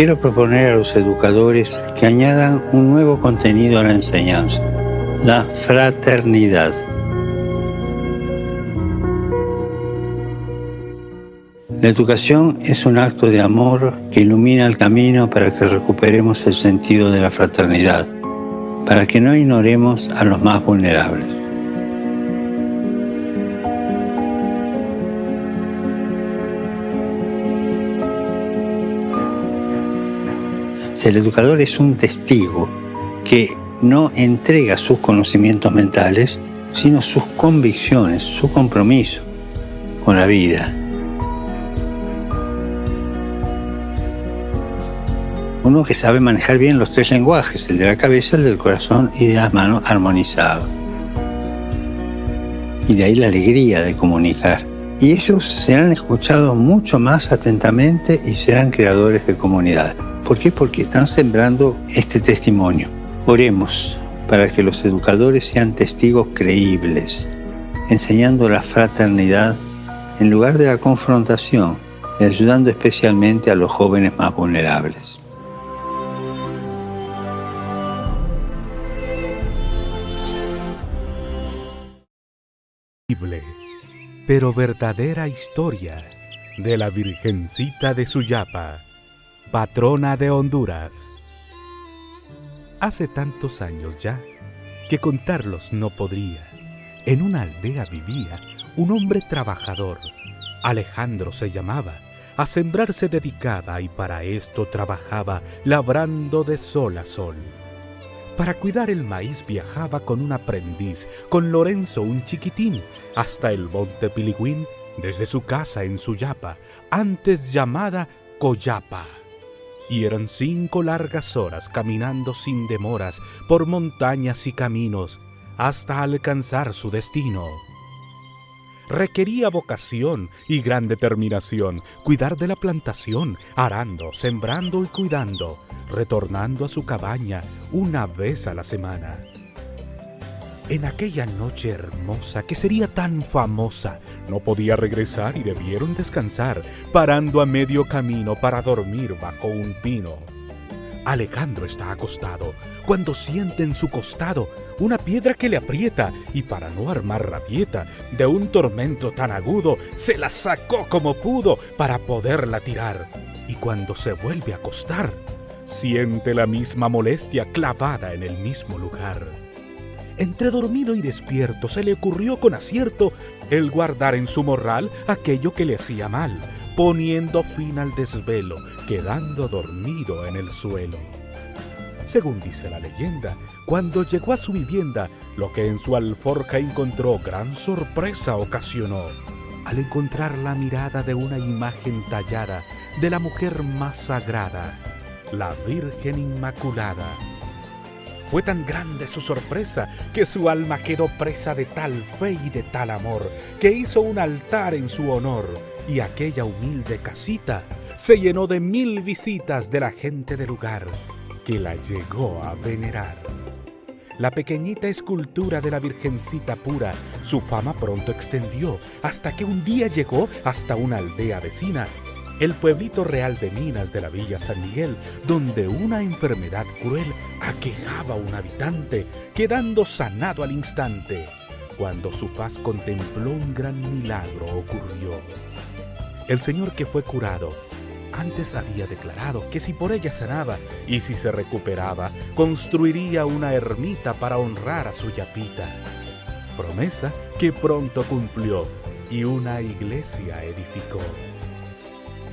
quiero proponer a los educadores que añadan un nuevo contenido a la enseñanza: la fraternidad. La educación es un acto de amor que ilumina el camino para que recuperemos el sentido de la fraternidad, para que no ignoremos a los más vulnerables. Si el educador es un testigo que no entrega sus conocimientos mentales, sino sus convicciones, su compromiso con la vida. Uno que sabe manejar bien los tres lenguajes, el de la cabeza, el del corazón y de las manos, armonizado. Y de ahí la alegría de comunicar. Y ellos serán escuchados mucho más atentamente y serán creadores de comunidad. ¿Por qué? Porque están sembrando este testimonio. Oremos para que los educadores sean testigos creíbles, enseñando la fraternidad en lugar de la confrontación y ayudando especialmente a los jóvenes más vulnerables. Pero verdadera historia de la Virgencita de Suyapa, patrona de Honduras. Hace tantos años ya que contarlos no podría. En una aldea vivía un hombre trabajador, Alejandro se llamaba. A sembrar se dedicaba y para esto trabajaba, labrando de sol a sol. Para cuidar el maíz viajaba con un aprendiz, con Lorenzo un chiquitín, hasta el monte Piligüín, desde su casa en Suyapa, antes llamada Coyapa. Y eran 5 largas horas caminando sin demoras por montañas y caminos, hasta alcanzar su destino. Requería vocación y gran determinación, cuidar de la plantación, arando, sembrando y cuidando, retornando a su cabaña una vez a la semana. En aquella noche hermosa, que sería tan famosa, no podía regresar y debieron descansar, parando a medio camino para dormir bajo un pino. Alejandro está acostado, cuando siente en su costado una piedra que le aprieta, y para no armar rabieta de un tormento tan agudo, se la sacó como pudo para poderla tirar. Y cuando se vuelve a acostar, siente la misma molestia clavada en el mismo lugar. Entre dormido y despierto se le ocurrió con acierto el guardar en su morral aquello que le hacía mal, poniendo fin al desvelo, quedando dormido en el suelo. Según dice la leyenda, cuando llegó a su vivienda, lo que en su alforja encontró gran sorpresa ocasionó, al encontrar la mirada de una imagen tallada de la mujer más sagrada, la Virgen Inmaculada. Fue tan grande su sorpresa que su alma quedó presa de tal fe y de tal amor, que hizo un altar en su honor, y aquella humilde casita se llenó de 1000 visitas de la gente del lugar, que la llegó a venerar. La pequeñita escultura de la Virgencita pura su fama pronto extendió, hasta que un día llegó hasta una aldea vecina, el pueblito real de Minas de la Villa San Miguel, donde una enfermedad cruel aquejaba a un habitante, quedando sanado al instante. Cuando su faz contempló, un gran milagro ocurrió. El señor que fue curado antes había declarado que si por ella sanaba y si se recuperaba, construiría una ermita para honrar a su yapita. Promesa que pronto cumplió y una iglesia edificó.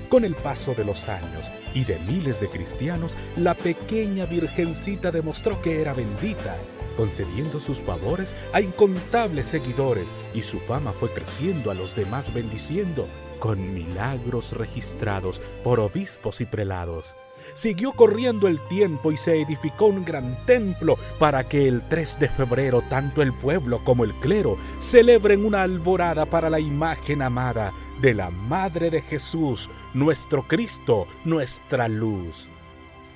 Con el paso de los años y de miles de cristianos, la pequeña Virgencita demostró que era bendita, concediendo sus favores a incontables seguidores, y su fama fue creciendo, a los demás bendiciendo, con milagros registrados por obispos y prelados. Siguió corriendo el tiempo y se edificó un gran templo para que el 3 de febrero tanto el pueblo como el clero celebren una alborada para la imagen amada de la Madre de Jesús, nuestro Cristo, nuestra luz.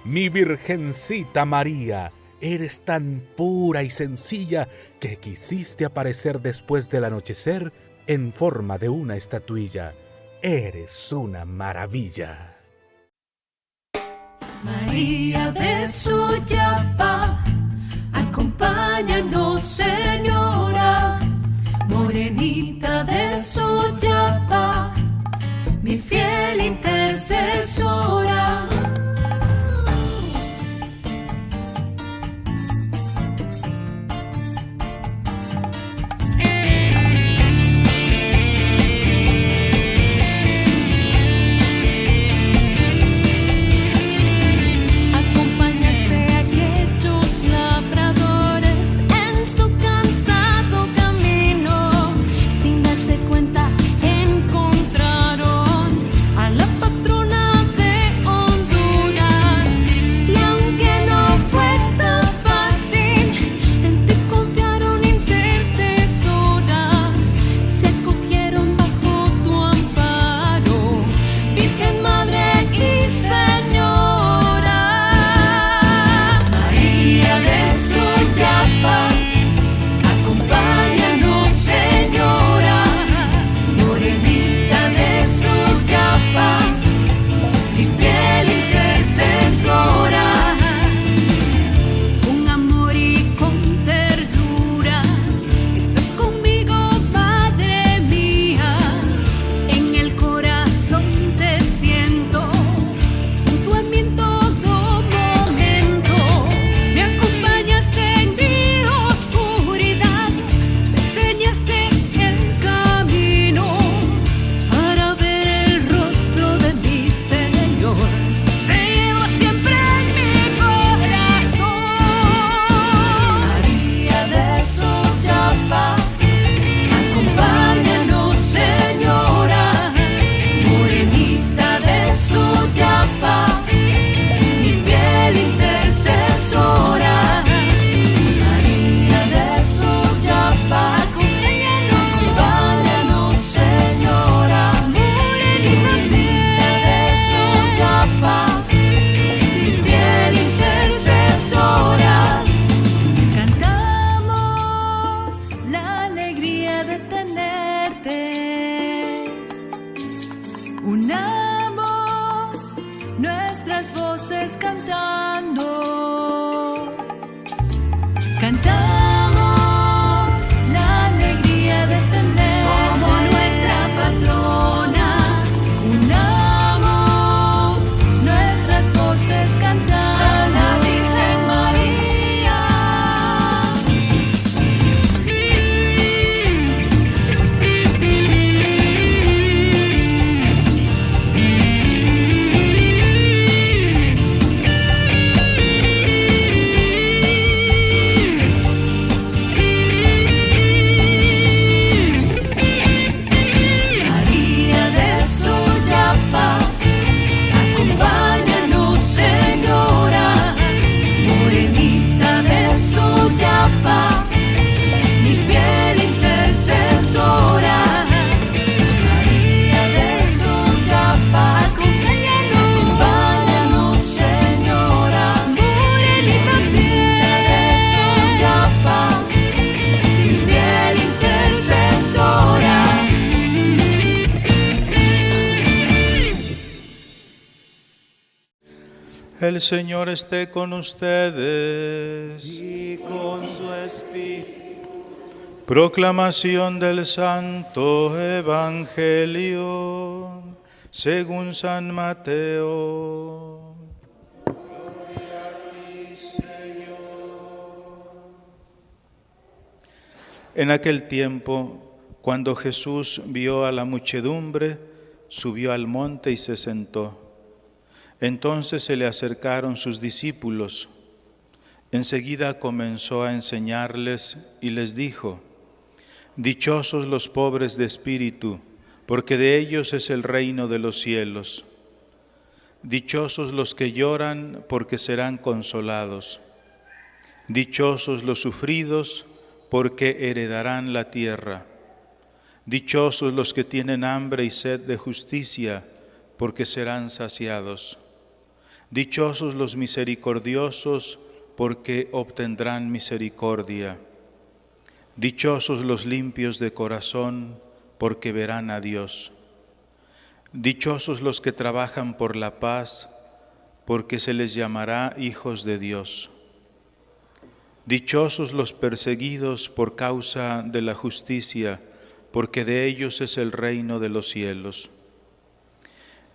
Mi Virgencita María, eres tan pura y sencilla que quisiste aparecer después del anochecer en forma de una estatuilla. Eres una maravilla. María de Sollapa, acompáñanos, Señora. Morenita de Sollapa, mi fiel intercesora. Unamos nuestras voces cantando. Cantamos la alegría de tener como nuestra patrona. Unamos nuestras voces cantando a la Virgen María. María de Sollapa, acompáñanos, Señora. Morenita de Sollapa, mi fiel intercesora. María de Sollapa, acompáñanos, Señora. Morenita de Sollapa, mi fiel intercesora. El Señor esté con ustedes. Y con su espíritu. Proclamación del Santo Evangelio según San Mateo. En aquel tiempo, cuando Jesús vio a la muchedumbre, subió al monte y se sentó. Entonces se le acercaron sus discípulos. Enseguida comenzó a enseñarles y les dijo: Dichosos los pobres de espíritu, porque de ellos es el reino de los cielos. Dichosos los que lloran, porque serán consolados. Dichosos los sufridos, porque heredarán la tierra. Dichosos los que tienen hambre y sed de justicia, porque serán saciados. Dichosos los misericordiosos, porque obtendrán misericordia. Dichosos los limpios de corazón, porque verán a Dios. Dichosos los que trabajan por la paz, porque se les llamará hijos de Dios. Dichosos los perseguidos por causa de la justicia, porque de ellos es el reino de los cielos.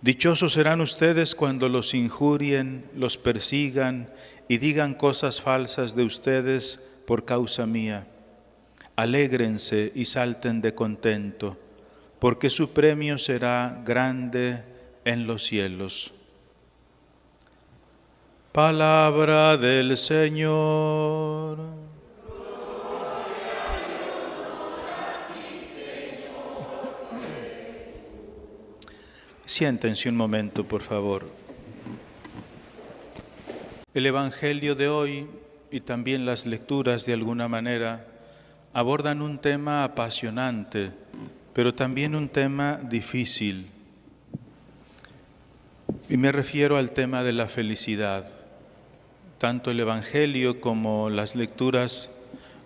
Dichosos serán ustedes cuando los injurien, los persigan y digan cosas falsas de ustedes por causa mía. Alégrense y salten de contento, porque su premio será grande en los cielos. Palabra del Señor. Siéntense un momento, por favor. El Evangelio de hoy y también las lecturas, de alguna manera, abordan un tema apasionante, pero también un tema difícil. Y me refiero al tema de la felicidad. Tanto el Evangelio como las lecturas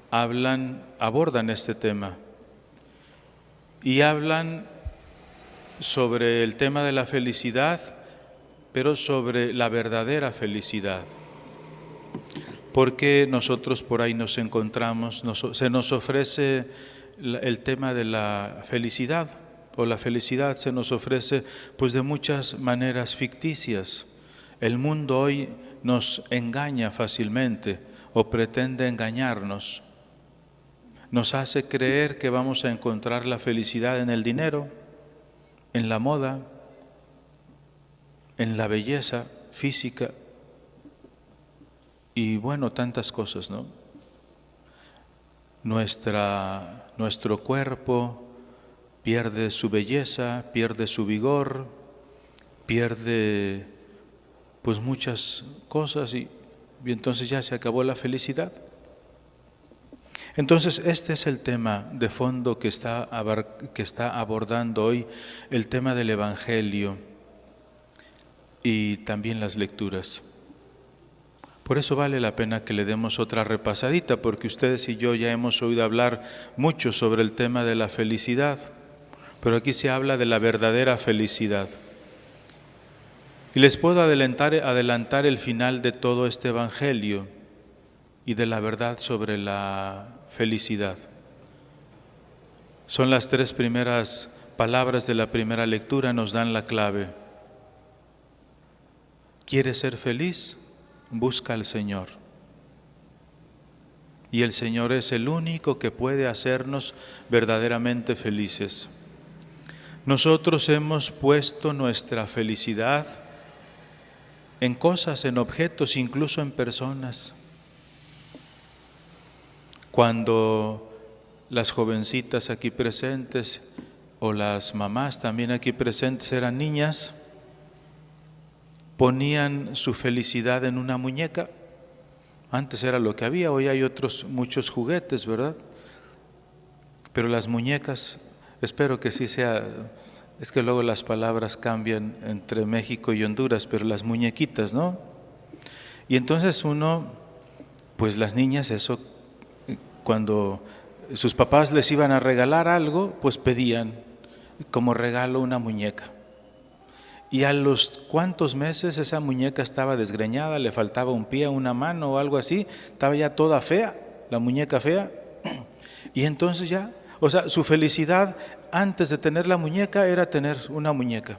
abordan este tema. Y hablan sobre el tema de la felicidad, pero sobre la verdadera felicidad. Porque nosotros por ahí nos encontramos, se nos ofrece el tema de la felicidad, o la felicidad se nos ofrece pues de muchas maneras ficticias. El mundo hoy nos engaña fácilmente o pretende engañarnos. Nos hace creer que vamos a encontrar la felicidad en el dinero, en la moda, en la belleza física y bueno, tantas cosas, ¿no? Nuestro cuerpo pierde su belleza, pierde su vigor, pierde pues muchas cosas y entonces ya se acabó la felicidad. Entonces este es el tema de fondo que está abordando hoy el tema del Evangelio y también las lecturas. Por eso vale la pena que le demos otra repasadita, porque ustedes y yo ya hemos oído hablar mucho sobre el tema de la felicidad, pero aquí se habla de la verdadera felicidad. Y les puedo adelantar el final de todo este Evangelio y de la verdad sobre la felicidad. Son las 3 primeras palabras de la primera lectura, nos dan la clave. ¿Quieres ser feliz? Busca al Señor. Y el Señor es el único que puede hacernos verdaderamente felices. Nosotros hemos puesto nuestra felicidad en cosas, en objetos, incluso en personas. Cuando las jovencitas aquí presentes o las mamás también aquí presentes eran niñas, ponían su felicidad en una muñeca. Antes era lo que había, hoy hay muchos juguetes, ¿verdad? Pero las muñecas, espero que sí sea, es que luego las palabras cambian entre México y Honduras, pero las muñequitas, ¿no? Y entonces pues las niñas eso, cuando sus papás les iban a regalar algo, pues pedían como regalo una muñeca. Y a los cuantos meses esa muñeca estaba desgreñada, le faltaba un pie, una mano o algo así, estaba ya toda fea, la muñeca fea. Y entonces ya, o sea, su felicidad antes de tener la muñeca era tener una muñeca.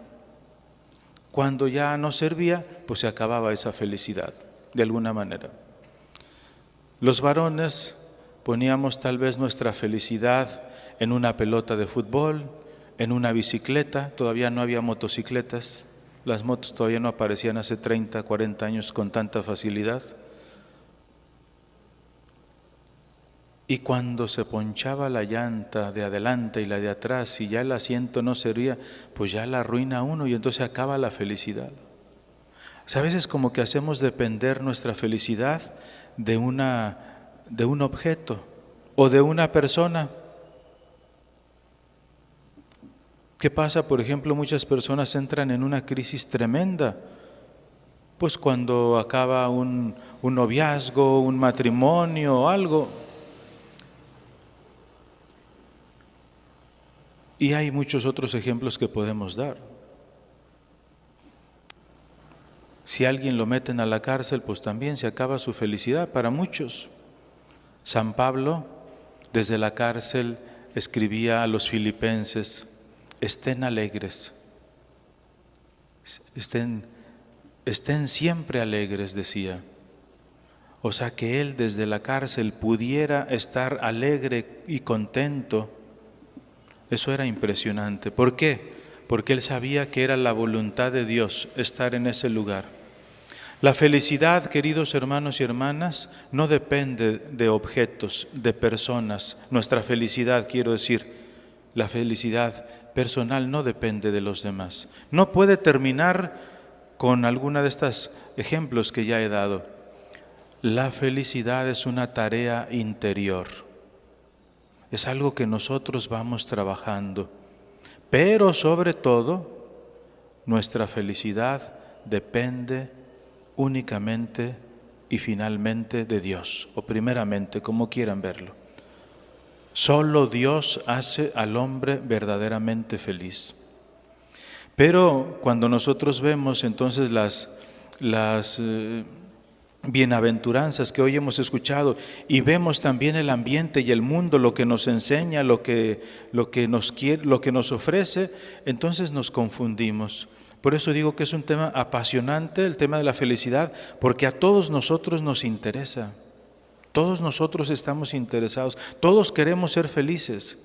Cuando ya no servía, pues se acababa esa felicidad, de alguna manera. Los varones poníamos tal vez nuestra felicidad en una pelota de fútbol, en una bicicleta. Todavía no había motocicletas, las motos todavía no aparecían hace 30, 40 años con tanta facilidad. Y cuando se ponchaba la llanta de adelante y la de atrás y ya el asiento no servía, pues ya la arruina uno y entonces acaba la felicidad. O sea, a veces como que hacemos depender nuestra felicidad de un objeto o de una persona. ¿Qué pasa? Por ejemplo, muchas personas entran en una crisis tremenda, pues cuando acaba un noviazgo, un matrimonio o algo. Y hay muchos otros ejemplos que podemos dar. Si alguien lo meten a la cárcel, pues también se acaba su felicidad para muchos. San Pablo, desde la cárcel, escribía a los filipenses: estén alegres, estén siempre alegres, decía. O sea que él desde la cárcel pudiera estar alegre y contento. Eso era impresionante. ¿Por qué? Porque él sabía que era la voluntad de Dios estar en ese lugar. La felicidad, queridos hermanos y hermanas, no depende de objetos, de personas. Nuestra felicidad, quiero decir, la felicidad personal no depende de los demás. No puede terminar con alguna de estos ejemplos que ya he dado. La felicidad es una tarea interior. Es algo que nosotros vamos trabajando. Pero sobre todo, nuestra felicidad depende únicamente y finalmente de Dios, o primeramente, como quieran verlo. Solo Dios hace al hombre verdaderamente feliz. Pero cuando nosotros vemos entonces las bienaventuranzas que hoy hemos escuchado y vemos también el ambiente y el mundo, lo que nos enseña, lo que nos ofrece, entonces nos confundimos. Por eso digo que es un tema apasionante, el tema de la felicidad, porque a todos nosotros nos interesa. Todos nosotros estamos interesados, todos queremos ser felices.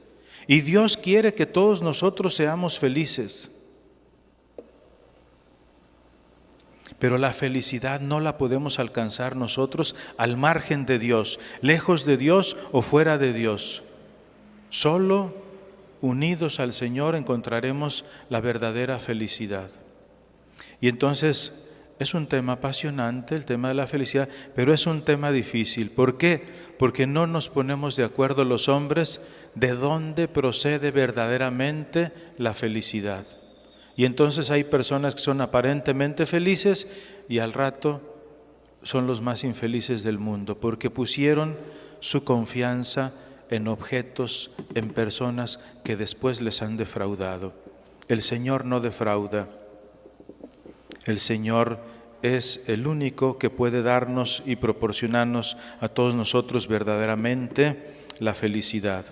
Y Dios quiere que todos nosotros seamos felices. Pero la felicidad no la podemos alcanzar nosotros al margen de Dios, lejos de Dios o fuera de Dios. Solo unidos al Señor encontraremos la verdadera felicidad. Y entonces es un tema apasionante, el tema de la felicidad, pero es un tema difícil. ¿Por qué? Porque no nos ponemos de acuerdo los hombres de dónde procede verdaderamente la felicidad. Y entonces hay personas que son aparentemente felices y al rato son los más infelices del mundo, porque pusieron su confianza en objetos, en personas que después les han defraudado. El Señor no defrauda. El Señor es el único que puede darnos y proporcionarnos a todos nosotros verdaderamente la felicidad.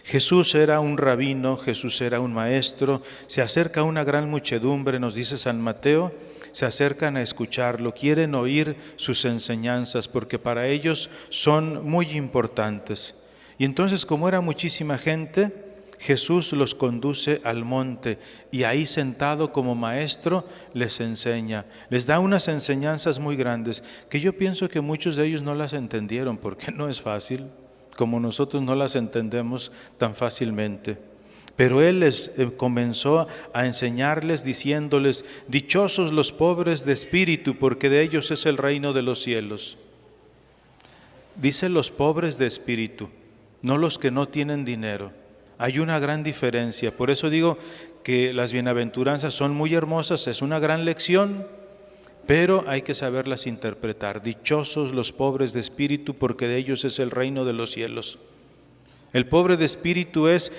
Jesús era un rabino, Jesús era un maestro, se acerca una gran muchedumbre, nos dice San Mateo, se acercan a escucharlo, quieren oír sus enseñanzas porque para ellos son muy importantes. Y entonces, como era muchísima gente, Jesús los conduce al monte y ahí sentado como maestro les enseña, les da unas enseñanzas muy grandes que yo pienso que muchos de ellos no las entendieron porque no es fácil, como nosotros no las entendemos tan fácilmente. Pero Él les comenzó a enseñarles diciéndoles: dichosos los pobres de espíritu, porque de ellos es el reino de los cielos. Dice los pobres de espíritu, no los que no tienen dinero. Hay una gran diferencia. Por eso digo que las bienaventuranzas son muy hermosas, es una gran lección, pero hay que saberlas interpretar. Dichosos los pobres de espíritu, porque de ellos es el reino de los cielos. El pobre de espíritu es,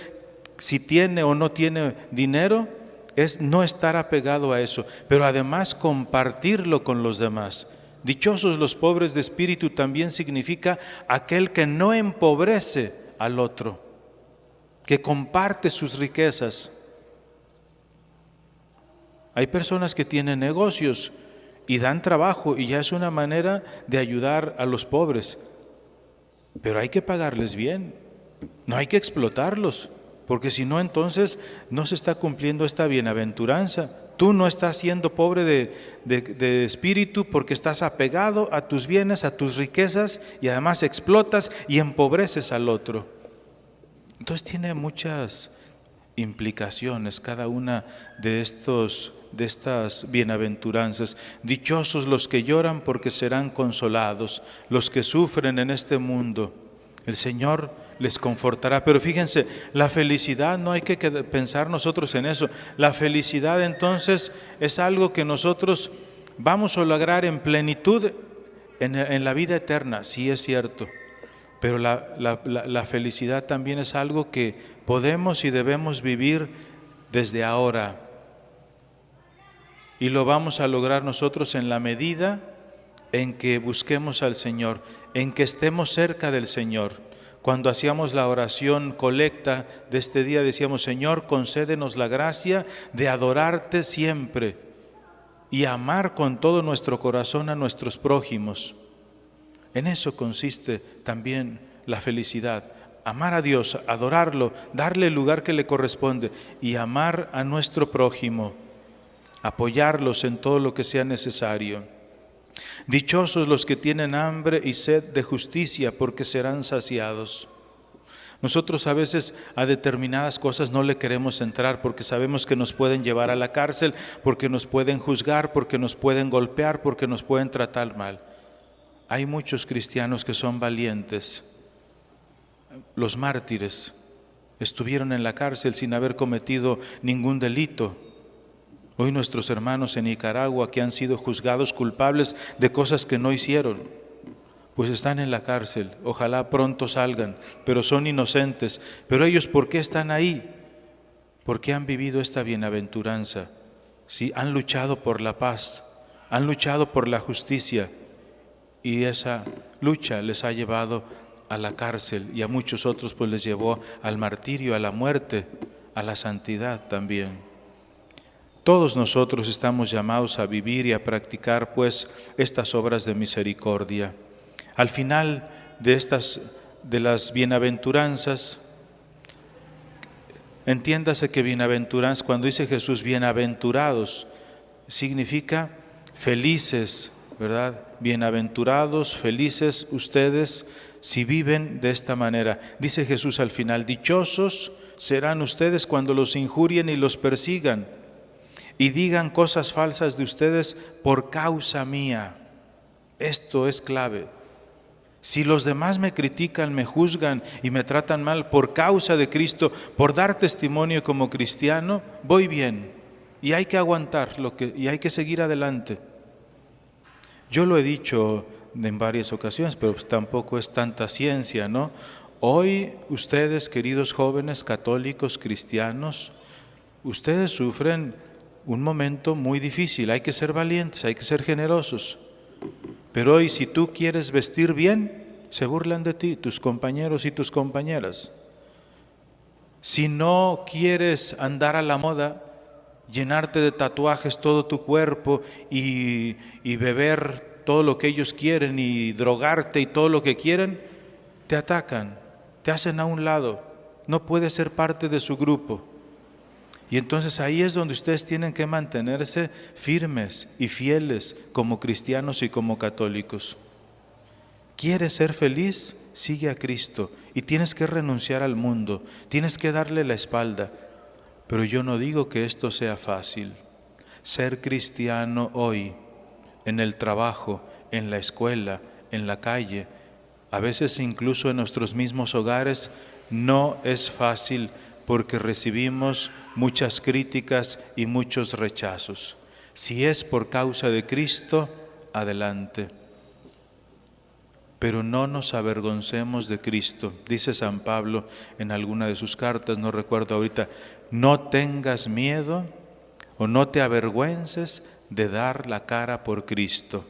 si tiene o no tiene dinero, es no estar apegado a eso, pero además compartirlo con los demás. Dichosos los pobres de espíritu también significa aquel que no empobrece al otro, que comparte sus riquezas. Hay personas que tienen negocios y dan trabajo y ya es una manera de ayudar a los pobres, pero hay que pagarles bien, no hay que explotarlos, porque si no, entonces no se está cumpliendo esta bienaventuranza. Tú no estás siendo pobre de espíritu porque estás apegado a tus bienes, a tus riquezas, y además explotas y empobreces al otro. Entonces tiene muchas implicaciones cada una de estas bienaventuranzas. Dichosos los que lloran porque serán consolados, los que sufren en este mundo, el Señor les confortará. Pero fíjense, la felicidad no hay que pensar nosotros en eso. La felicidad entonces es algo que nosotros vamos a lograr en plenitud en la vida eterna, sí es cierto. Pero la felicidad también es algo que podemos y debemos vivir desde ahora. Y lo vamos a lograr nosotros en la medida en que busquemos al Señor, en que estemos cerca del Señor. Cuando hacíamos la oración colecta de este día, decíamos: Señor, concédenos la gracia de adorarte siempre y amar con todo nuestro corazón a nuestros prójimos. En eso consiste también la felicidad. Amar a Dios, adorarlo, darle el lugar que le corresponde y amar a nuestro prójimo, apoyarlos en todo lo que sea necesario. Dichosos los que tienen hambre y sed de justicia, porque serán saciados. Nosotros a veces a determinadas cosas no le queremos entrar porque sabemos que nos pueden llevar a la cárcel, porque nos pueden juzgar, porque nos pueden golpear, porque nos pueden tratar mal. Hay muchos cristianos que son valientes. Los mártires estuvieron en la cárcel sin haber cometido ningún delito. Hoy nuestros hermanos en Nicaragua, que han sido juzgados culpables de cosas que no hicieron, pues están en la cárcel. Ojalá pronto salgan, pero son inocentes. Pero ellos, ¿por qué están ahí? Porque han vivido esta bienaventuranza. Sí, han luchado por la paz, han luchado por la justicia, y esa lucha les ha llevado a la cárcel, y a muchos otros pues les llevó al martirio, a la muerte, a la santidad también. Todos nosotros estamos llamados a vivir y a practicar pues estas obras de misericordia. Al final de las bienaventuranzas, entiéndase que bienaventuranzas, cuando dice Jesús bienaventurados, significa felices, ¿verdad? Bienaventurados, felices ustedes si viven de esta manera. Dice Jesús al final: dichosos serán ustedes cuando los injurien y los persigan y digan cosas falsas de ustedes por causa mía. Esto es clave. Si los demás me critican, me juzgan y me tratan mal por causa de Cristo, por dar testimonio como cristiano, voy bien. Y hay que aguantar y hay que seguir adelante. Yo lo he dicho en varias ocasiones, pero tampoco es tanta ciencia, ¿no? Hoy ustedes, queridos jóvenes católicos cristianos, ustedes sufren un momento muy difícil. Hay que ser valientes, hay que ser generosos. Pero hoy, si tú quieres vestir bien, se burlan de ti, tus compañeros y tus compañeras. Si no quieres andar a la moda, llenarte de tatuajes todo tu cuerpo y beber todo lo que ellos quieren y drogarte y todo lo que quieren, te atacan, te hacen a un lado, no puedes ser parte de su grupo. Y entonces ahí es donde ustedes tienen que mantenerse firmes y fieles como cristianos y como católicos. ¿Quieres ser feliz? Sigue a Cristo y tienes que renunciar al mundo, tienes que darle la espalda. Pero yo no digo que esto sea fácil. Ser cristiano hoy, en el trabajo, en la escuela, en la calle, a veces incluso en nuestros mismos hogares, no es fácil porque recibimos muchas críticas y muchos rechazos. Si es por causa de Cristo, adelante. Pero no nos avergoncemos de Cristo. Dice San Pablo en alguna de sus cartas, no recuerdo ahorita, no tengas miedo o no te avergüences de dar la cara por Cristo.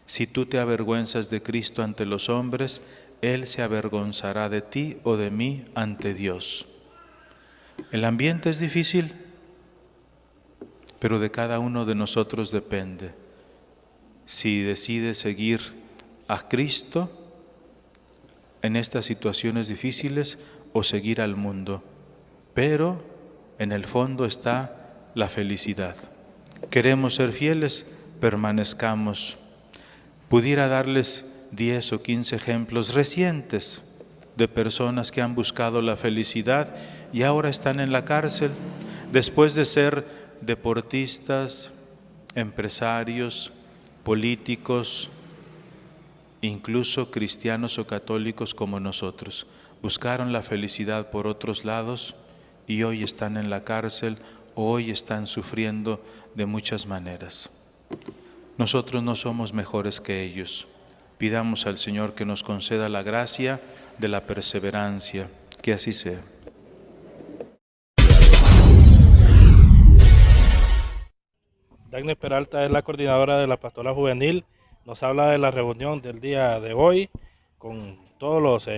Si tú te avergüenzas de Cristo ante los hombres, Él se avergonzará de ti o de mí ante Dios. El ambiente es difícil, pero de cada uno de nosotros depende. Si decide seguir a Cristo en estas situaciones difíciles o seguir al mundo. Pero en el fondo está la felicidad. Queremos ser fieles, permanezcamos. Pudiera darles 10 o 15 ejemplos recientes de personas que han buscado la felicidad y ahora están en la cárcel después de ser deportistas, empresarios, políticos, incluso cristianos o católicos como nosotros. Buscaron la felicidad por otros lados y hoy están en la cárcel o hoy están sufriendo de muchas maneras. Nosotros no somos mejores que ellos. Pidamos al Señor que nos conceda la gracia de la perseverancia. Que así sea. Dagny Peralta es la coordinadora de la Pastoral Juvenil. Nos habla de la reunión del día de hoy con todos los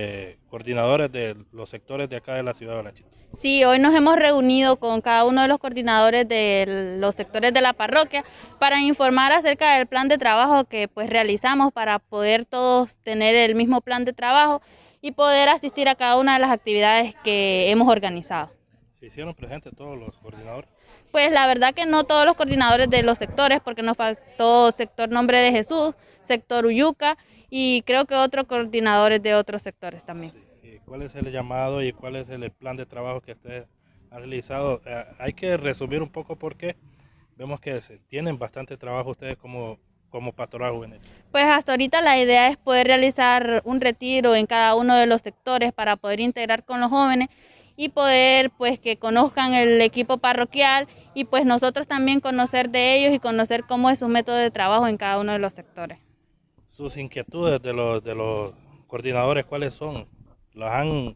coordinadores de los sectores de acá de la ciudad de Olanchito. Sí, hoy nos hemos reunido con cada uno de los coordinadores de los sectores de la parroquia para informar acerca del plan de trabajo que pues realizamos para poder todos tener el mismo plan de trabajo y poder asistir a cada una de las actividades que hemos organizado. ¿Se hicieron presentes todos los coordinadores? Pues la verdad que no todos los coordinadores de los sectores, porque nos faltó sector Nombre de Jesús, sector Uyuca y creo que otros coordinadores de otros sectores también. Sí. ¿Cuál es el llamado y cuál es el plan de trabajo que ustedes han realizado? Hay que resumir un poco porque vemos que tienen bastante trabajo ustedes como pastoral juvenil. Pues hasta ahorita la idea es poder realizar un retiro en cada uno de los sectores para poder integrar con los jóvenes y poder pues que conozcan el equipo parroquial y pues nosotros también conocer de ellos y conocer cómo es su método de trabajo en cada uno de los sectores. Sus inquietudes de los coordinadores, ¿cuáles son? ¿Los han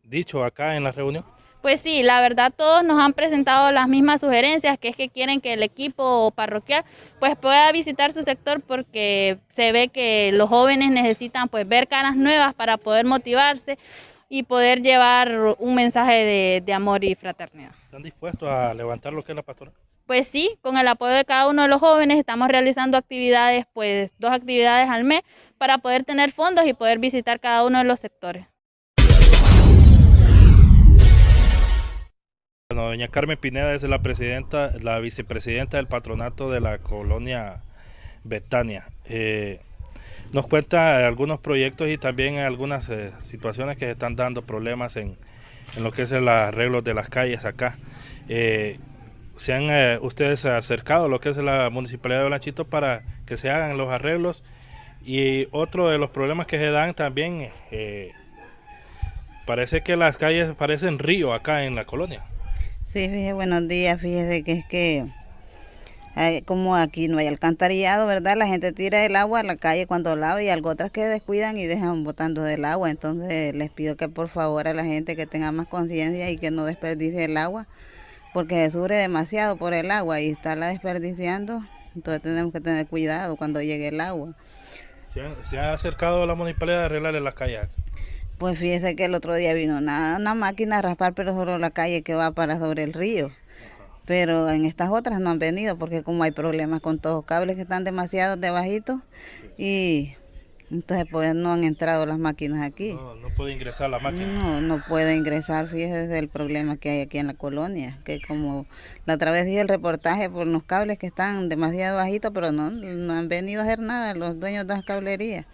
dicho acá en la reunión? Pues sí, la verdad todos nos han presentado las mismas sugerencias, que es que quieren que el equipo parroquial pues pueda visitar su sector porque se ve que los jóvenes necesitan pues ver caras nuevas para poder motivarse y poder llevar un mensaje de amor y fraternidad. ¿Están dispuestos a levantar lo que es la pastoral? Pues sí, con el apoyo de cada uno de los jóvenes estamos realizando actividades, pues 2 actividades al mes para poder tener fondos y poder visitar cada uno de los sectores. Bueno, doña Carmen Pineda es la vicepresidenta del patronato de la colonia Betania. Nos cuenta algunos proyectos y también algunas situaciones que se están dando problemas en lo que es el arreglo de las calles acá. ¿Se han ustedes acercado a lo que es la Municipalidad de Olanchito para que se hagan los arreglos? Y otro de los problemas que se dan también, parece que las calles parecen río acá en la colonia. Sí, fíjese, buenos días, fíjese que es que como aquí no hay alcantarillado, ¿verdad? La gente tira el agua a la calle cuando lava y algo otras que descuidan y dejan botando del agua. Entonces les pido que por favor a la gente que tenga más conciencia y que no desperdicie el agua, porque se sufre demasiado por el agua y estarla desperdiciando, entonces tenemos que tener cuidado cuando llegue el agua. ¿Se ha acercado a la municipalidad a arreglarle las calles? Pues fíjese que el otro día vino una máquina a raspar, pero solo la calle que va para sobre el río. Pero en estas otras no han venido porque como hay problemas con todos los cables que están demasiado debajitos y entonces pues no han entrado las máquinas aquí. No puede ingresar la máquina. No puede ingresar, fíjese el problema que hay aquí en la colonia, que como la otra vez dije el reportaje por los cables que están demasiado bajitos, pero no han venido a hacer nada los dueños de las cablerías.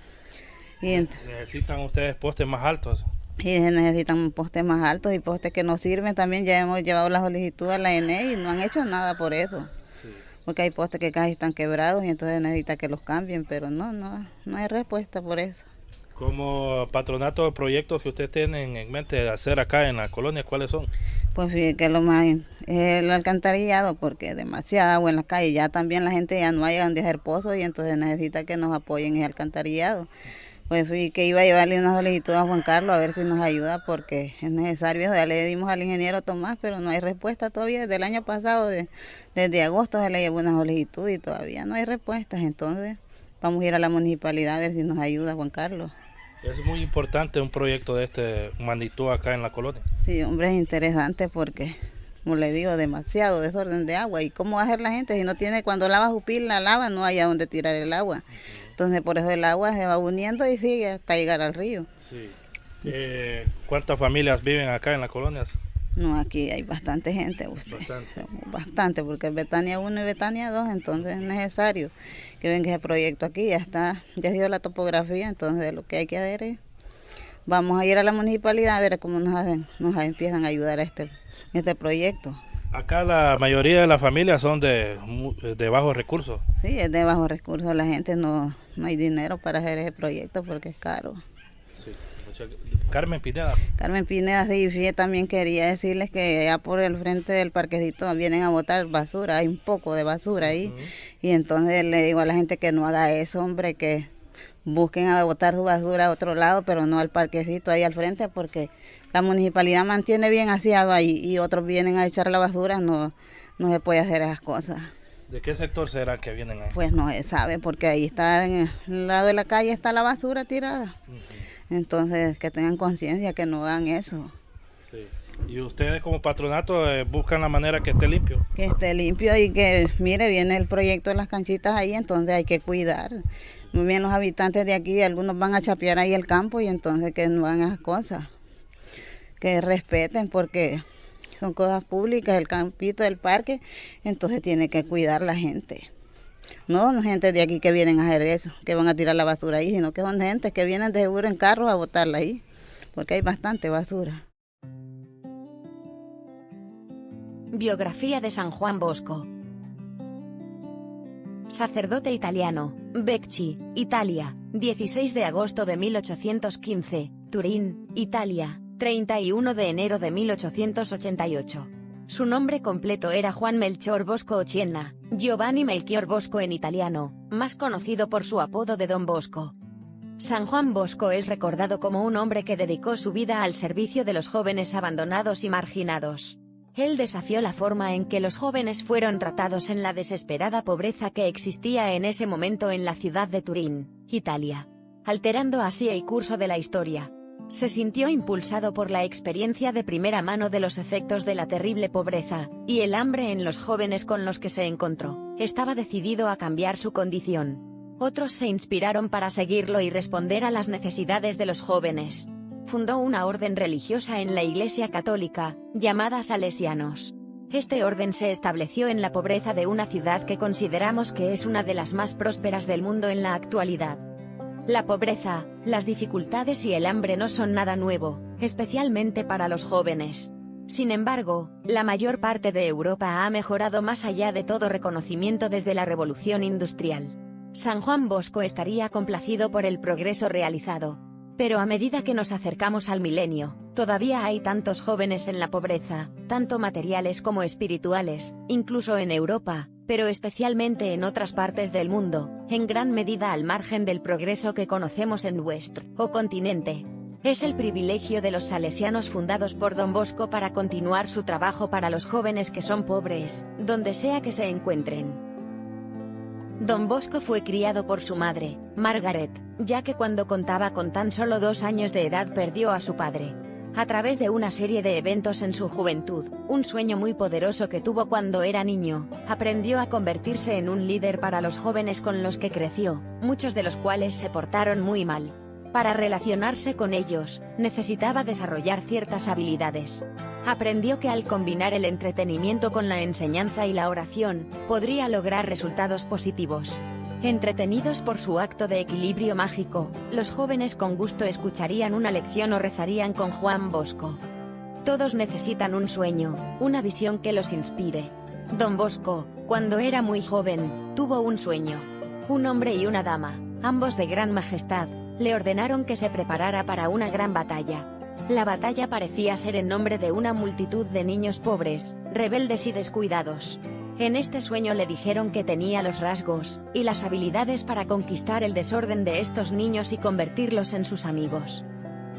¿Necesitan ustedes postes más altos? Y necesitan postes más altos y postes que nos sirven también. Ya hemos llevado la solicitud a la ENE y no han hecho nada por eso. Sí. Porque hay postes que casi están quebrados y entonces necesita que los cambien, pero no hay respuesta por eso. Como patronato de proyectos que ustedes tienen en mente de hacer acá en la colonia, ¿cuáles son? Pues fíjate que lo más es el alcantarillado, porque demasiada agua en la calle. Ya también la gente ya no hay donde hacer pozos y entonces necesita que nos apoyen en el alcantarillado. Pues fui que iba a llevarle una solicitud a Juan Carlos a ver si nos ayuda porque es necesario. Ya le dimos al ingeniero Tomás, pero no hay respuesta todavía. Desde el año pasado, desde agosto se le llevó una solicitud y todavía no hay respuestas. Entonces vamos a ir a la municipalidad a ver si nos ayuda Juan Carlos. Es muy importante un proyecto de este magnitud acá en la colonia. Sí, hombre, es interesante porque, como le digo, demasiado desorden de agua. ¿Y cómo va a hacer la gente si no tiene, cuando lava su pila, la lava, no hay a dónde tirar el agua? Entonces por eso el agua se va uniendo y sigue hasta llegar al río. Sí. ¿Cuántas familias viven acá en las colonias? No, aquí hay bastante gente, usted. Bastante, porque Betania 1 y Betania 2, entonces es necesario que venga ese proyecto aquí. Ya se dio la topografía, entonces lo que hay que hacer es, vamos a ir a la municipalidad a ver cómo nos empiezan a ayudar a este proyecto. Acá la mayoría de las familias son de bajos recursos. Sí, es de bajos recursos, la gente no hay dinero para hacer ese proyecto porque es caro. Sí. Carmen Pineda. Carmen Pineda, sí, fíjate, también quería decirles que allá por el frente del parquecito vienen a botar basura, hay un poco de basura ahí, y entonces le digo a la gente que no haga eso, hombre, que busquen a botar su basura a otro lado, pero no al parquecito ahí al frente, porque la municipalidad mantiene bien aseado ahí y otros vienen a echar la basura, no no se puede hacer esas cosas. ¿De qué sector será que vienen ahí? Pues no se sabe, porque ahí está, en el lado de la calle está la basura tirada. Entonces, que tengan conciencia, que no hagan eso. Sí. ¿Y ustedes como patronato buscan la manera que esté limpio? Que esté limpio y que, mire, viene el proyecto de las canchitas ahí, entonces hay que cuidar. Muy bien, los habitantes de aquí, algunos van a chapear ahí el campo y entonces que no hagan esas cosas. Que respeten, porque son cosas públicas, el campito del parque, entonces tiene que cuidar la gente. No gente de aquí que vienen a hacer eso, que van a tirar la basura ahí, sino que son gente que vienen de seguro en carros a botarla ahí, porque hay bastante basura. Biografía de San Juan Bosco. Sacerdote italiano, Becci, Italia, 16 de agosto de 1815, Turín, Italia, 31 de enero de 1888. Su nombre completo era Juan Melchior Bosco Occhienna, Giovanni Melchior Bosco en italiano, más conocido por su apodo de Don Bosco. San Juan Bosco es recordado como un hombre que dedicó su vida al servicio de los jóvenes abandonados y marginados. Él desafió la forma en que los jóvenes fueron tratados en la desesperada pobreza que existía en ese momento en la ciudad de Turín, Italia, alterando así el curso de la historia. Se sintió impulsado por la experiencia de primera mano de los efectos de la terrible pobreza y el hambre en los jóvenes con los que se encontró. Estaba decidido a cambiar su condición. Otros se inspiraron para seguirlo y responder a las necesidades de los jóvenes. Fundó una orden religiosa en la Iglesia Católica, llamada Salesianos. Este orden se estableció en la pobreza de una ciudad que consideramos que es una de las más prósperas del mundo en la actualidad. La pobreza, las dificultades y el hambre no son nada nuevo, especialmente para los jóvenes. Sin embargo, la mayor parte de Europa ha mejorado más allá de todo reconocimiento desde la Revolución Industrial. San Juan Bosco estaría complacido por el progreso realizado. Pero a medida que nos acercamos al milenio, todavía hay tantos jóvenes en la pobreza, tanto materiales como espirituales, incluso en Europa, pero especialmente en otras partes del mundo, en gran medida al margen del progreso que conocemos en nuestro continente. Es el privilegio de los salesianos fundados por Don Bosco para continuar su trabajo para los jóvenes que son pobres, donde sea que se encuentren. Don Bosco fue criado por su madre, Margaret, ya que cuando contaba con tan solo 2 años de edad perdió a su padre. A través de una serie de eventos en su juventud, un sueño muy poderoso que tuvo cuando era niño, aprendió a convertirse en un líder para los jóvenes con los que creció, muchos de los cuales se portaron muy mal. Para relacionarse con ellos, necesitaba desarrollar ciertas habilidades. Aprendió que al combinar el entretenimiento con la enseñanza y la oración, podría lograr resultados positivos. Entretenidos por su acto de equilibrio mágico, los jóvenes con gusto escucharían una lección o rezarían con Juan Bosco. Todos necesitan un sueño, una visión que los inspire. Don Bosco, cuando era muy joven, tuvo un sueño. Un hombre y una dama, ambos de gran majestad, le ordenaron que se preparara para una gran batalla. La batalla parecía ser en nombre de una multitud de niños pobres, rebeldes y descuidados. En este sueño le dijeron que tenía los rasgos y las habilidades para conquistar el desorden de estos niños y convertirlos en sus amigos.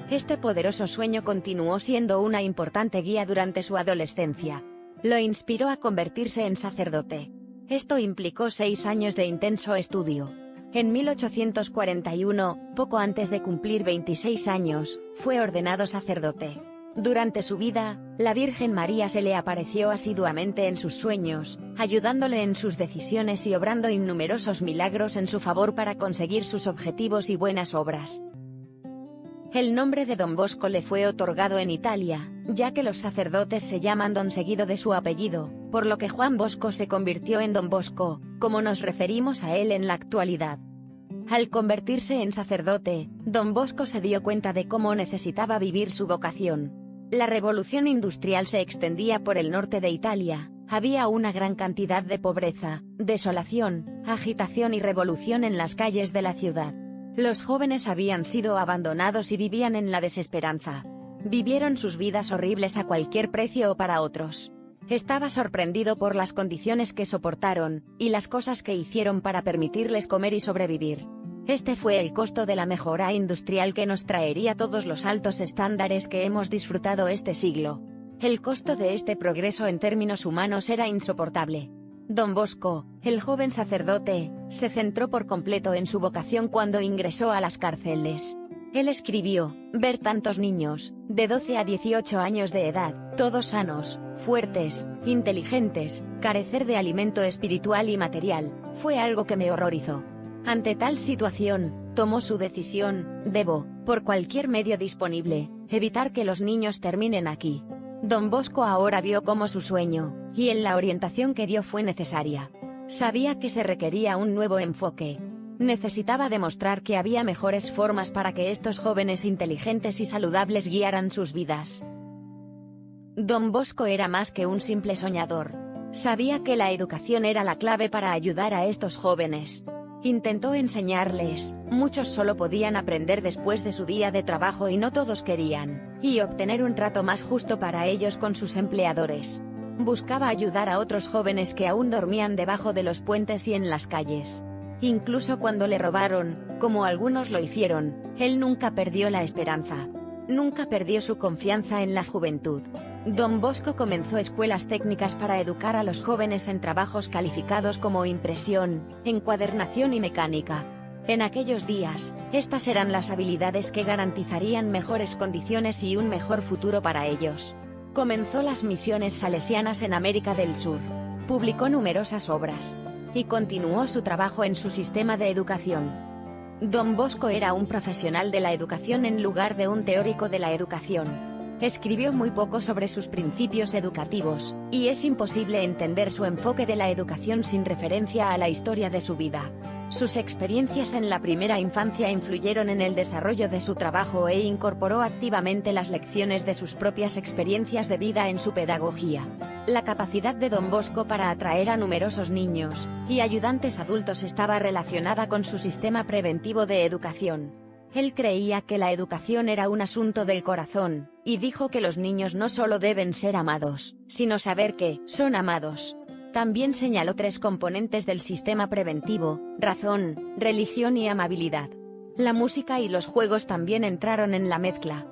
Este poderoso sueño continuó siendo una importante guía durante su adolescencia. Lo inspiró a convertirse en sacerdote. Esto implicó 6 años de intenso estudio. En 1841, poco antes de cumplir 26 años, fue ordenado sacerdote. Durante su vida, la Virgen María se le apareció asiduamente en sus sueños, ayudándole en sus decisiones y obrando innumerosos milagros en su favor para conseguir sus objetivos y buenas obras. El nombre de Don Bosco le fue otorgado en Italia, ya que los sacerdotes se llaman Don seguido de su apellido, por lo que Juan Bosco se convirtió en Don Bosco, como nos referimos a él en la actualidad. Al convertirse en sacerdote, Don Bosco se dio cuenta de cómo necesitaba vivir su vocación. La revolución industrial se extendía por el norte de Italia, había una gran cantidad de pobreza, desolación, agitación y revolución en las calles de la ciudad. Los jóvenes habían sido abandonados y vivían en la desesperanza. Vivieron sus vidas horribles a cualquier precio o para otros. Estaba sorprendido por las condiciones que soportaron, y las cosas que hicieron para permitirles comer y sobrevivir. Este fue el costo de la mejora industrial que nos traería todos los altos estándares que hemos disfrutado este siglo. El costo de este progreso en términos humanos era insoportable. Don Bosco, el joven sacerdote, se centró por completo en su vocación cuando ingresó a las cárceles. Él escribió: ver tantos niños, de 12 a 18 años de edad, todos sanos, fuertes, inteligentes, carecer de alimento espiritual y material, fue algo que me horrorizó. Ante tal situación, tomó su decisión: debo, por cualquier medio disponible, evitar que los niños terminen aquí. Don Bosco ahora vio cómo su sueño, y en la orientación que dio fue necesaria. Sabía que se requería un nuevo enfoque. Necesitaba demostrar que había mejores formas para que estos jóvenes inteligentes y saludables guiaran sus vidas. Don Bosco era más que un simple soñador. Sabía que la educación era la clave para ayudar a estos jóvenes. Intentó enseñarles, muchos solo podían aprender después de su día de trabajo y no todos querían, y obtener un trato más justo para ellos con sus empleadores. Buscaba ayudar a otros jóvenes que aún dormían debajo de los puentes y en las calles. Incluso cuando le robaron, como algunos lo hicieron, él nunca perdió la esperanza. Nunca perdió su confianza en la juventud. Don Bosco comenzó escuelas técnicas para educar a los jóvenes en trabajos calificados como impresión, encuadernación y mecánica. En aquellos días, estas eran las habilidades que garantizarían mejores condiciones y un mejor futuro para ellos. Comenzó las misiones salesianas en América del Sur. Publicó numerosas obras. Y continuó su trabajo en su sistema de educación. Don Bosco era un profesional de la educación en lugar de un teórico de la educación. Escribió muy poco sobre sus principios educativos, y es imposible entender su enfoque de la educación sin referencia a la historia de su vida. Sus experiencias en la primera infancia influyeron en el desarrollo de su trabajo e incorporó activamente las lecciones de sus propias experiencias de vida en su pedagogía. La capacidad de Don Bosco para atraer a numerosos niños y ayudantes adultos estaba relacionada con su sistema preventivo de educación. Él creía que la educación era un asunto del corazón, y dijo que los niños no solo deben ser amados, sino saber que son amados. También señaló 3 componentes del sistema preventivo: razón, religión y amabilidad. La música y los juegos también entraron en la mezcla.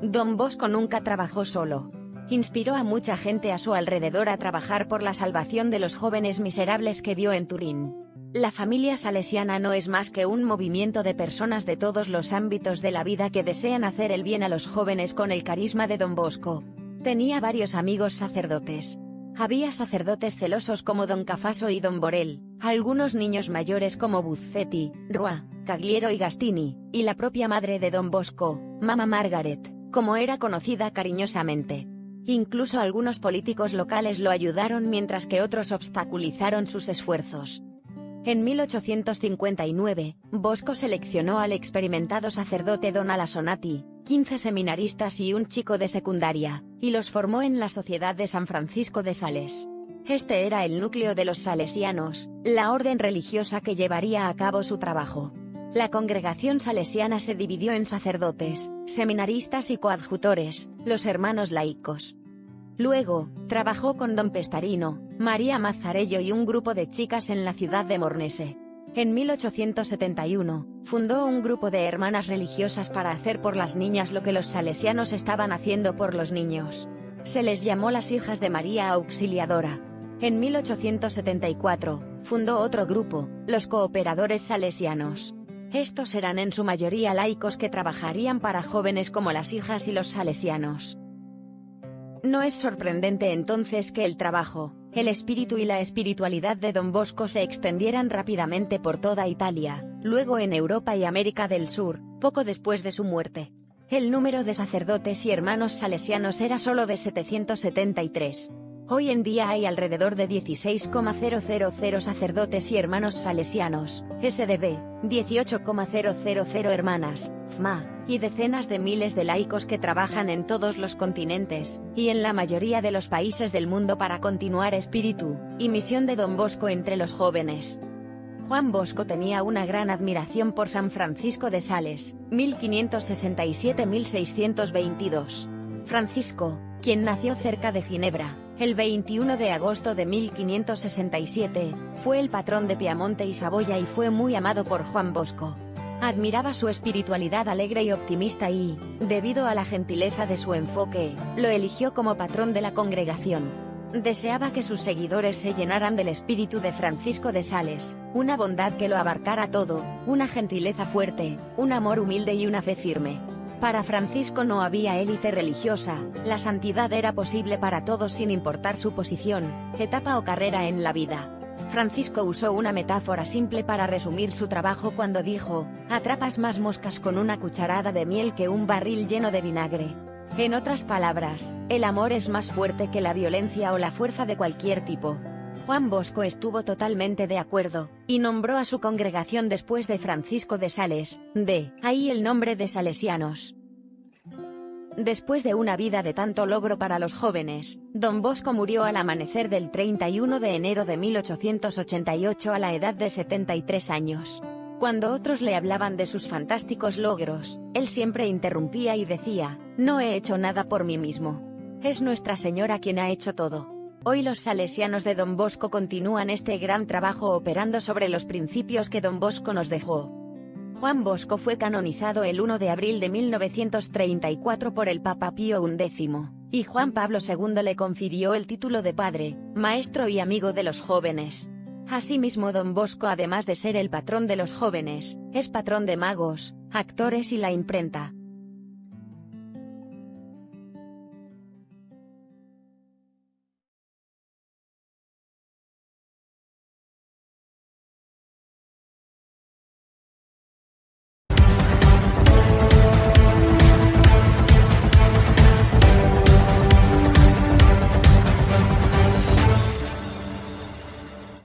Don Bosco nunca trabajó solo. Inspiró a mucha gente a su alrededor a trabajar por la salvación de los jóvenes miserables que vio en Turín. La familia salesiana no es más que un movimiento de personas de todos los ámbitos de la vida que desean hacer el bien a los jóvenes con el carisma de Don Bosco. Tenía varios amigos sacerdotes. Había sacerdotes celosos como Don Cafaso y Don Borel, algunos niños mayores como Buzzetti, Roa, Cagliero y Gastini, y la propia madre de Don Bosco, Mama Margaret, como era conocida cariñosamente. Incluso algunos políticos locales lo ayudaron mientras que otros obstaculizaron sus esfuerzos. En 1859, Bosco seleccionó al experimentado sacerdote Don Alasonati, 15 seminaristas y un chico de secundaria, y los formó en la Sociedad de San Francisco de Sales. Este era el núcleo de los salesianos, la orden religiosa que llevaría a cabo su trabajo. La congregación salesiana se dividió en sacerdotes, seminaristas y coadjutores, los hermanos laicos. Luego, trabajó con Don Pestarino, María Mazzarello y un grupo de chicas en la ciudad de Mornese. En 1871, fundó un grupo de hermanas religiosas para hacer por las niñas lo que los salesianos estaban haciendo por los niños. Se les llamó las Hijas de María Auxiliadora. En 1874, fundó otro grupo, los Cooperadores Salesianos. Estos eran en su mayoría laicos que trabajarían para jóvenes como las hijas y los salesianos. No es sorprendente entonces que el trabajo, el espíritu y la espiritualidad de Don Bosco se extendieran rápidamente por toda Italia, luego en Europa y América del Sur, poco después de su muerte. El número de sacerdotes y hermanos salesianos era solo de 773. Hoy en día hay alrededor de 16,000 sacerdotes y hermanos salesianos, SDB, 18,000 hermanas, FMA, y decenas de miles de laicos que trabajan en todos los continentes, y en la mayoría de los países del mundo para continuar espíritu y misión de Don Bosco entre los jóvenes. Juan Bosco tenía una gran admiración por San Francisco de Sales, 1567-1622. Francisco, quien nació cerca de Ginebra, el 21 de agosto de 1567, fue el patrón de Piamonte y Saboya y fue muy amado por Juan Bosco. Admiraba su espiritualidad alegre y optimista y, debido a la gentileza de su enfoque, lo eligió como patrón de la congregación. Deseaba que sus seguidores se llenaran del espíritu de Francisco de Sales, una bondad que lo abarcara todo, una gentileza fuerte, un amor humilde y una fe firme. Para Francisco no había élite religiosa, la santidad era posible para todos sin importar su posición, etapa o carrera en la vida. Francisco usó una metáfora simple para resumir su trabajo cuando dijo: atrapas más moscas con una cucharada de miel que un barril lleno de vinagre. En otras palabras, el amor es más fuerte que la violencia o la fuerza de cualquier tipo. Juan Bosco estuvo totalmente de acuerdo, y nombró a su congregación después de Francisco de Sales, de ahí el nombre de Salesianos. Después de una vida de tanto logro para los jóvenes, Don Bosco murió al amanecer del 31 de enero de 1888 a la edad de 73 años. Cuando otros le hablaban de sus fantásticos logros, él siempre interrumpía y decía: no he hecho nada por mí mismo. Es Nuestra Señora quien ha hecho todo. Hoy los salesianos de Don Bosco continúan este gran trabajo operando sobre los principios que Don Bosco nos dejó. Juan Bosco fue canonizado el 1 de abril de 1934 por el Papa Pío XI, y Juan Pablo II le confirió el título de padre, maestro y amigo de los jóvenes. Asimismo, Don Bosco, además de ser el patrón de los jóvenes, es patrón de magos, actores y la imprenta.